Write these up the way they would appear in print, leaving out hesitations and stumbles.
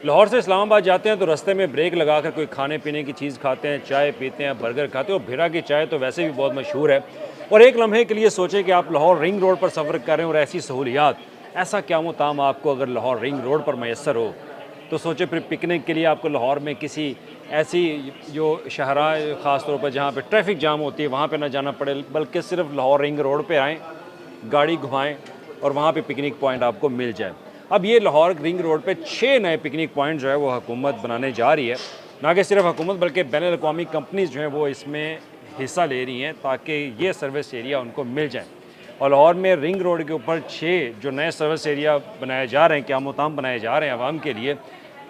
लाहौर से इस्लामाबाद जाते हैं तो रास्ते में ब्रेक लगाकर कोई खाने पीने की चीज़ खाते हैं, चाय पीते हैं, बर्गर खाते हैं। और भिरा की चाय तो वैसे भी बहुत मशहूर है। और एक लम्हे के लिए सोचें कि आप लाहौर रिंग रोड पर सफ़र कर रहे हैं और ऐसी सहूलियात, ऐसा क्या ताम आपको अगर लाहौर रिंग रोड पर मैसर हो, तो सोचें फिर पिकनिक के लिए आपको लाहौर में किसी ऐसी जो शहराह ख़ास तौर पर जहाँ पे ट्रैफिक जाम होती है वहाँ पे ना जाना पड़े, बल्कि सिर्फ लाहौर रिंग रोड पे आएँ, गाड़ी घुमाएं और वहाँ पे पिकनिक पॉइंट आपको मिल जाए। अब ये लाहौर रिंग रोड पे 6 नए पिकनिक पॉइंट जो है वो हुकूमत बनाने जा रही है। ना कि सिर्फ हुकूमत बल्कि बैनुल-अक़वामी कंपनीज़ जो हैं वो इसमें हिस्सा ले रही हैं ताकि ये सर्विस एरिया उनको मिल जाए। और लाहौर में रिंग रोड के ऊपर 6 जो नए सर्विस एरिया बनाए जा रहे हैं, क़याम-ओ-ताम बनाए जा रहे हैं आवाम के लिए,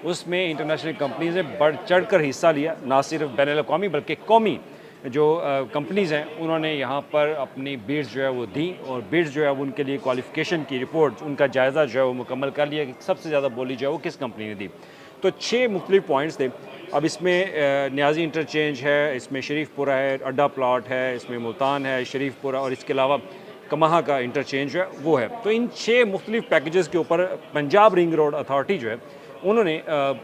उसमें इंटरनेशनल कंपनीज़ ने बढ़ चढ़ कर हिस्सा लिया। ना सिर्फ बैनुल-अक़वामी बल्कि कौमी जो कंपनीज़ हैं उन्होंने यहाँ पर अपनी बिड्स जो है वो दी और बिड्स जो है वो उनके लिए क्वालिफ़िकेशन की रिपोर्ट, उनका जायज़ा जो है वो मुकम्मल कर लिया कि सबसे ज़्यादा बोली जो है वो किस कंपनी ने दी। तो 6 मुख्तलिफ पॉइंट्स थे। अब इसमें न्याजी इंटरचेंज है, इसमें शरीफपुरा है, अड्डा प्लाट है, इसमें मुल्तान है, शरीफपुरा और इसके अलावा कमाहा का इंटरचेंज जो है वो है। तो इन 6 मुख्तलिफ पैकेजेस के ऊपर पंजाब रिंग रोड अथॉरिटी जो है उन्होंने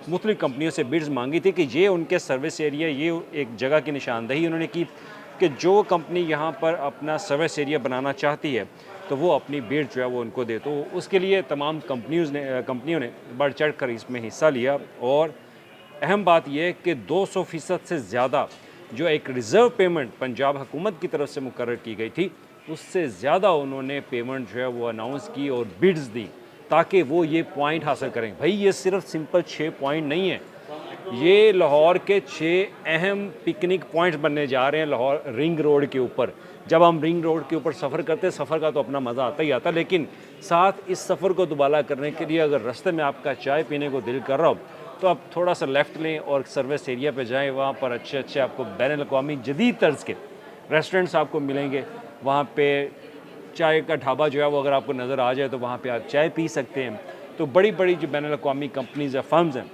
मुख्तलिफ कंपनियों से बिड्स मांगी थी कि ये उनके सर्विस एरिया, ये एक जगह की निशानदही उन्होंने की कि जो कंपनी यहाँ पर अपना सर्विस एरिया बनाना चाहती है तो वो अपनी बिड जो है वो उनको दे। तो उसके लिए तमाम कंपनियों ने बढ़ चढ़ कर इसमें हिस्सा लिया। और अहम बात यह है कि 200% से ज़्यादा जो एक रिज़र्व पेमेंट पंजाब हुकूमत की तरफ से मुकर्रर की गई थी, उससे ज़्यादा उन्होंने पेमेंट जो है वो अनाउंस की और बिड्स दी ताकि वो ये पॉइंट हासिल करें। भाई ये सिर्फ सिंपल 6 पॉइंट नहीं है, ये लाहौर के 6 अहम पिकनिक पॉइंट्स बनने जा रहे हैं लाहौर रिंग रोड के ऊपर। जब हम रिंग रोड के ऊपर सफ़र करते हैं, सफ़र का तो अपना मज़ा आता ही आता है, लेकिन साथ इस सफ़र को दुबाला करने के लिए अगर रास्ते में आपका चाय पीने को दिल कर रहा हो तो आप थोड़ा सा लेफ़्ट लें और सर्विस एरिया पे जाएं। वहाँ पर अच्छे अच्छे आपको बैनुल-अक़वामी जदीद तर्ज़ के रेस्टोरेंट्स आपको मिलेंगे। वहाँ पे चाय का ढाबा जो है वो अगर आपको नज़र आ जाए तो वहाँ पे आप चाय पी सकते हैं। तो बड़ी बड़ी जो बैनुल-अक़वामी कंपनीज़ या फर्म्स हैं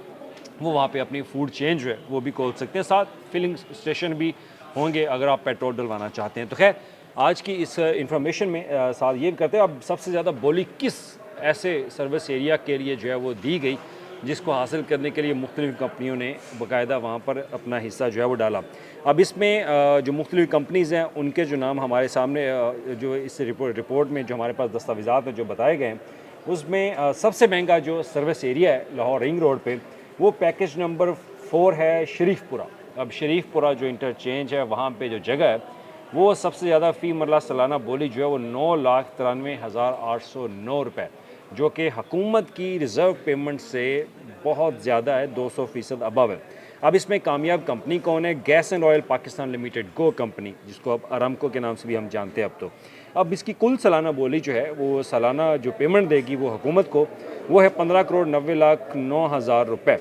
वो वहाँ पे अपनी फूड चेन जो है वो भी खोल सकते हैं। साथ फिलिंग स्टेशन भी होंगे अगर आप पेट्रोल डलवाना चाहते हैं। तो खैर आज की इस इंफॉर्मेशन में साथ ये करते हैं, अब सबसे ज़्यादा बोली किस ऐसे सर्विस एरिया के लिए जो है वो दी गई जिसको हासिल करने के लिए मुख्तलिफ़ कंपनियों ने बाकायदा वहाँ पर अपना हिस्सा जो है वो डाला। अब इसमें जो मुख्तलिफ़ कंपनीज़ हैं उनके जो नाम हमारे सामने जो इस रिपोर्ट में जो हमारे पास दस्तावेज़ात हैं जो बताए गए हैं, उसमें सबसे महंगा जो सर्विस एरिया है लाहौर रिंग रोड पे, वो पैकेज नंबर 4 है शरीफपुरा। अब शरीफपुरा जो इंटरचेंज है वहाँ पे जो जगह है वो सबसे ज़्यादा फ़ी मरला सालाना बोली जो है वो 9,93,809 रुपये, जो कि हुकूमत की रिज़र्व पेमेंट से बहुत ज़्यादा है, 200% अबव है। अब इसमें कामयाब कंपनी कौन है? Gas and oil Pakistan limited go company, जिसको अब अरामको के नाम से भी हम जानते हैं अब तो। अब इसकी कुल सालाना बोली जो है वो सालाना जो पेमेंट देगी वो हुकूमत को, वो है 15,90,09,000 रुपये।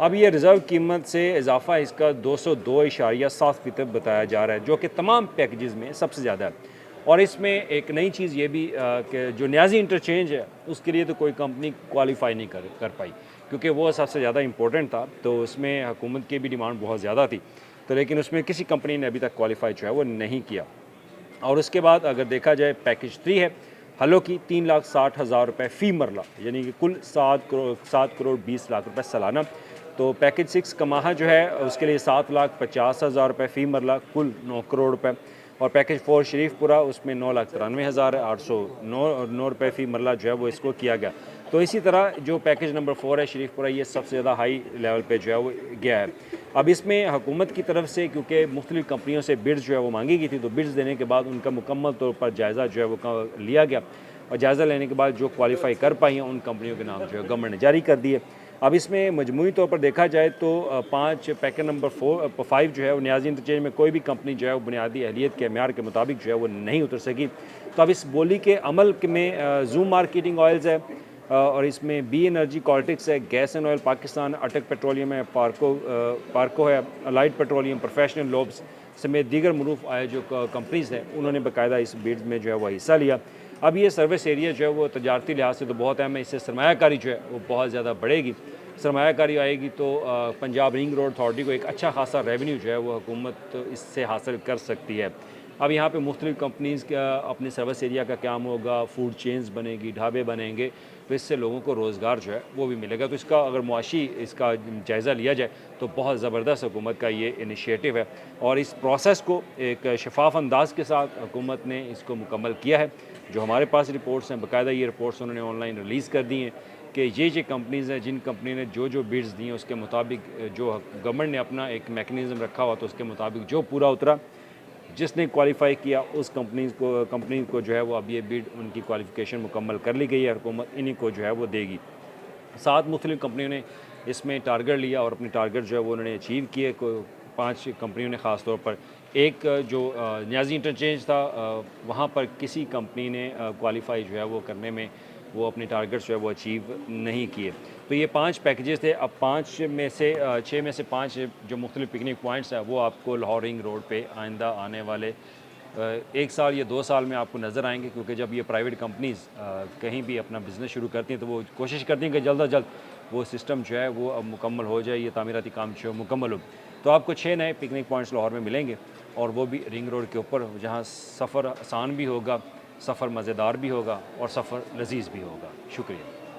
अब ये रिज़र्व कीमत से इजाफा इसका 202.7% बताया जा रहा है, जो कि तमाम पैकेजेस में सबसे ज़्यादा है। और इसमें एक नई चीज़ ये भी कि जो न्याजी इंटरचेंज है उसके लिए तो कोई कंपनी क्वालिफाई नहीं कर पाई, क्योंकि वो सबसे ज़्यादा इंपॉर्टेंट था। तो उसमें हुकूमत की भी डिमांड बहुत ज़्यादा थी, तो लेकिन उसमें किसी कंपनी ने अभी तक क्वालिफाई जो है वो नहीं किया। और उसके बाद अगर देखा जाए पैकेज 3 है हलो की 3,60,000 रुपये फ़ी मरला, यानी कि कुल 7,20,00,000 रुपये सालाना। तो पैकेज 6 कमाहा जो है उसके लिए 7,50,000 रुपये फ़ी मरला, कुल 9 करोड़ रुपये। और पैकेज 4 शरीफपुरा उसमें 9,93,809 रुपये फ़ी मरला जो है वो इसको किया गया। तो इसी तरह जो पैकेज नंबर 4 है शरीफपुरा, ये सबसे ज़्यादा हाई लेवल पे जो है वो गया है। अब इसमें हुकूमत की तरफ से क्योंकि मुख्तलिफ़ कंपनियों से बिड्स जो है वो मांगी गई थी, तो बिड्स देने के बाद उनका मुकम्मल तौर पर जायज़ा जो है वो लिया गया और जायज़ा लेने के बाद जो क्वालिफाई कर पाई हैं उन कंपनियों के नाम जो है गवर्नमेंट ने जारी कर दिए। अब इसमें मजमूई तौर पर देखा जाए तो 5 पैकेज नंबर 5 जो है वो न्याजी इंटरचेंज में कोई भी कंपनी जो है वो बुनियादी अहलियत के म्यार के मुताबिक जो है वो नहीं उतर सकी। तो अब इस बोली के अमल में जूम मार्केटिंग ऑयल्स है और इसमें बी एनर्जी कॉल्टिक्स है, गैस एंड ऑयल पाकिस्तान, अटक पेट्रोलियम है, पार्को है, अलाइड पेट्रोलियम, प्रोफेशनल लोब्स समेत दीगर मरूफ आए जो कंपनीज़ हैं उन्होंने बाकायदा इस बिड में जो है वह हिस्सा लिया। अब ये सर्विस एरिया जो है वो तजारती लिहाज से तो बहुत अहम है, इससे सरमायाकारी जो है वो बहुत ज़्यादा बढ़ेगी। सरमायाकारी आएगी तो पंजाब रिंग रोड अथॉरिटी को एक अच्छा खासा रेवेन्यू जो है वो हुकूमत इससे हासिल कर सकती है। अब यहाँ पे मुख्तलिफ़ कंपनीज़ का अपने सर्विस एरिया का क्या होगा, फूड चेन्स बनेगी, ढाबे बनेंगे, तो इससे लोगों को रोज़गार जो है वो भी मिलेगा। तो इसका अगर मुआशी इसका जायज़ा लिया जाए तो बहुत ज़बरदस्त हुकूमत का ये इनिशिएटिव है और इस प्रोसेस को एक शफाफ अंदाज के साथ हुकूमत ने इसको मुकम्मल किया है। जो हमारे पास रिपोर्ट्स हैं, बाकायदा ये रिपोर्ट्स उन्होंने ऑनलाइन रिलीज़ कर दी हैं कि ये कंपनीज़ हैं जिन कंपनी ने जो बिड्स दी हैं उसके मुताबिक जो गवर्नमेंट ने अपना एक मैकेनिज़्म रखा हुआ तो उसके मुताबिक जो पूरा उतरा, जिसने क्वालिफ़ाई किया उस कंपनी को जो है वो अब ये बिड उनकी क्वालिफ़िकेशन मुकम्मल कर ली गई है, हुकूमत इन्हीं को जो है वो देगी। 7 मुख्तलिफ़ कंपनियों ने इसमें टारगेट लिया और अपनी टारगेट जो है वो उन्होंने अचीव किए। 5 कंपनियों ने ख़ास तौर पर एक जो न्याजी इंटरचेंज था वहाँ पर किसी कंपनी ने क्वालिफ़ाई जो है वो करने में वो अपने टारगेट्स जो है वो अचीव नहीं किए। तो ये 5 पैकेजेस थे। अब 6 में से 5 जो मुख्तलिफ़ पिकनिक पॉइंट्स हैं वो आपको लाहौर रिंग रोड पे आइंदा आने वाले 1 साल या 2 साल में आपको नज़र आएँगे, क्योंकि जब ये प्राइवेट कंपनीज़ कहीं भी अपना बिज़नेस शुरू करती हैं तो वो कोशिश करती हैं कि जल्द अज जल्द वो सिस्टम जो है वो अब मुकम्मल हो जाए, ये तामीराती काम जो है मुकम्मल हो। तो आपको 6 नए पिकनिक पॉइंट्स लाहौर में मिलेंगे और वो भी रिंग रोड के ऊपर, जहाँ सफ़र आसान भी होगा, सफ़र मज़ेदार भी होगा और सफ़र लज़ीज़ भी होगा। शुक्रिया।